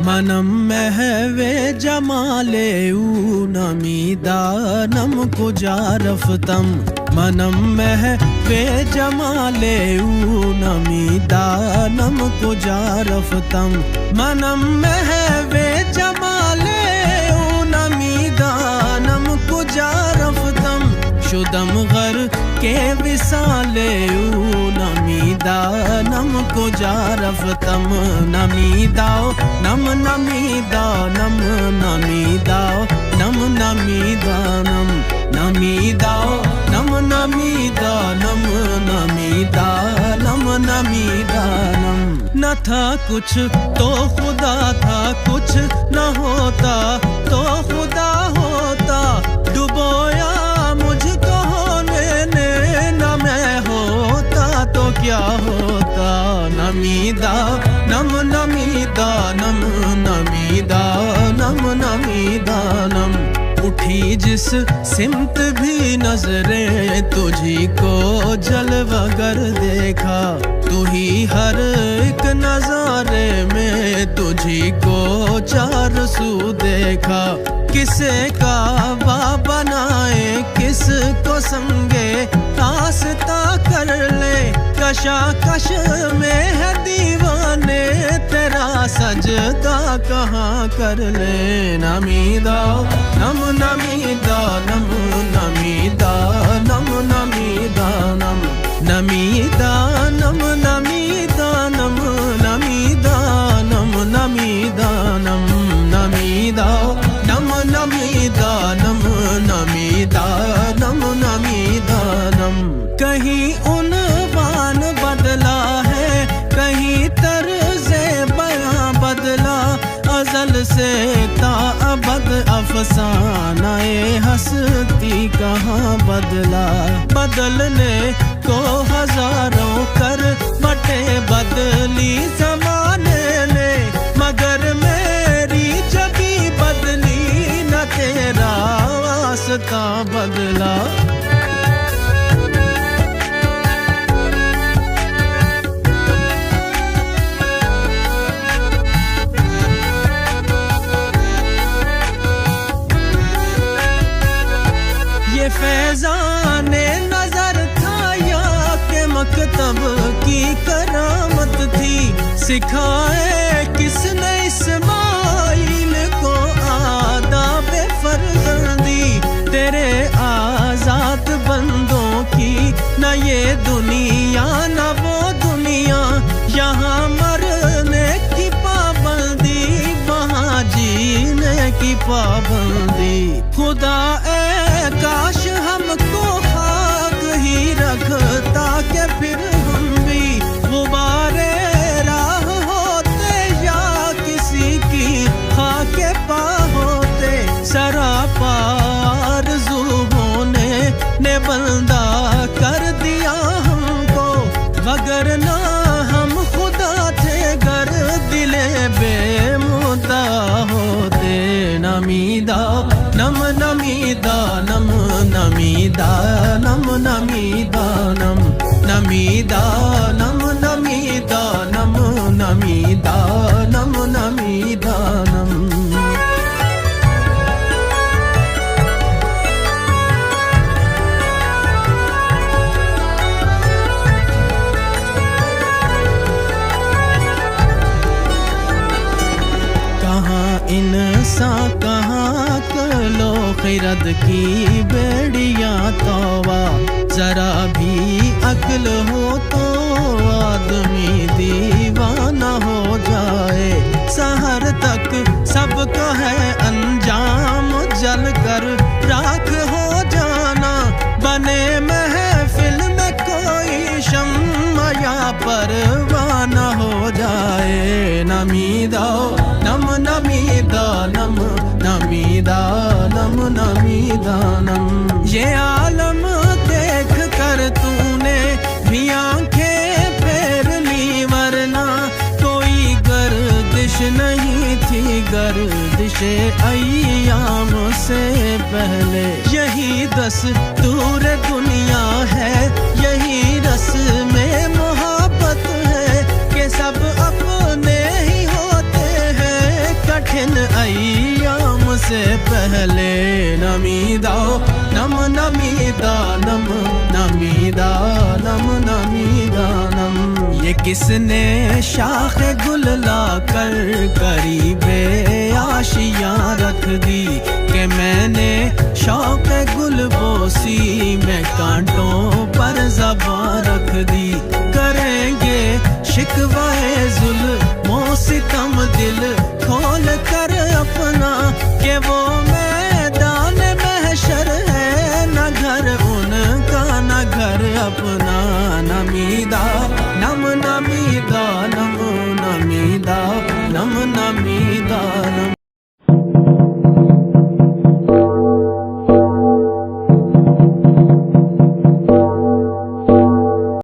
मनम महवे जमाले नमीदानम कुजारफ्तम मनम महवे जमाले नमीदानम कुजारफ्तम मनम महवे जमाले नमीदानम कुजारफ्तम शुदम घर के विसाले नमीदानम कुजारफ्तम नमीदाओ नम नमीदानम नमीदाओ नम नमीदानम नमीदाओ नम नमीदानम नमीदानम नमीदानम न था कुछ तो खुदा था, कुछ न होता तो खुदा होता। डुबोया मुझको होने ने, न मैं होता तो क्या होता। नमीदा नम नमीदानम नमीदानम नमीदानम उठी जिस सिमत भी नजरें तुझी को जलवागर देखा। तू ही हर एक नजारे में तुझी को चार सू देखा। किसे काबा बनाए किस को संगे आस्था कर ले। कशाकश में है दीवाने तेरा सजदा कहाँ कर ले। नमीदा नम नमीदा नम नमीदा नम नमीदा नम नमीदा नम नमीदा नम नमीदा नम नमीदा नम नमीदा नम नमीदा नम नमीदा नम नमीदा नम। कहीं उन्वान बदला है, कहीं तर्ज़े बयां बदला। अज़ल से ताअबद अफ़सानाए हस्ती कहाँ बदला। बदलने को हजारों कर बटे बदली ज़माने ने, मगर मेरी जबी बदली न तेरा वास्ता बदला। ये फैज़ाने नजर था या के मकतब की करामत थी। सिखाए किसने इस्माइल को आदाब फर्जंदी। तेरे आजाद बंदों की न ये दुनिया न वो दुनिया। यहाँ मरने की पाबंदी, वहाँ जीने की पाबंदी। खुदा काश हमको खाक ही रखता के फिर हम भी गुबारे राह होते या किसी की खाके पा होते। सरापा आरज़ुओं ने बंदा कर दिया हमको, वगरना हम खुदा थे गर दिले बेमुदा होते। नमीदा नम नमीदा नम नमीदा नम नमीदा नम नमीदा नम नमीदा नम नमीदा नम नमीदा नम। इंसान कहाँ कलो खिरद की बेड़ियाँ तौबा। जरा भी अक्ल हो तो आदमी दीवाना हो जाए। सहर तक सबका है अंजाम, जल कर राख हो जाना। बने महफिल में कोई शम्मा या परवाना हो जाए। नमीदा नम नमीदा नम नमीदा नम नमीदा नम। ये आलम देख कर तूने भी आंखें फेर ली, वरना कोई गर्दिश नहीं थी गर्दिशे अय्याम से पहले। यही दस्तूर दुनिया है, यही रस्म मोहब्बत है कि सब अपने ही होते हैं से पहले नमीदा नम नमीदा नम नमीदा नम नमीदा नम। ये किसने शाख गुल लाकर करीबे आशियाँ रख दी कि मैंने शौक गुल बोसी में कांटों पर ज़बां रख दी। करेंगे शिकवाए जुल्मों सितम दिल खोल कर अपना कि वो मैदान महशर है, न घर उनका न घर अपना। नमीदा नम नमीदा नम नमीदा नम नमी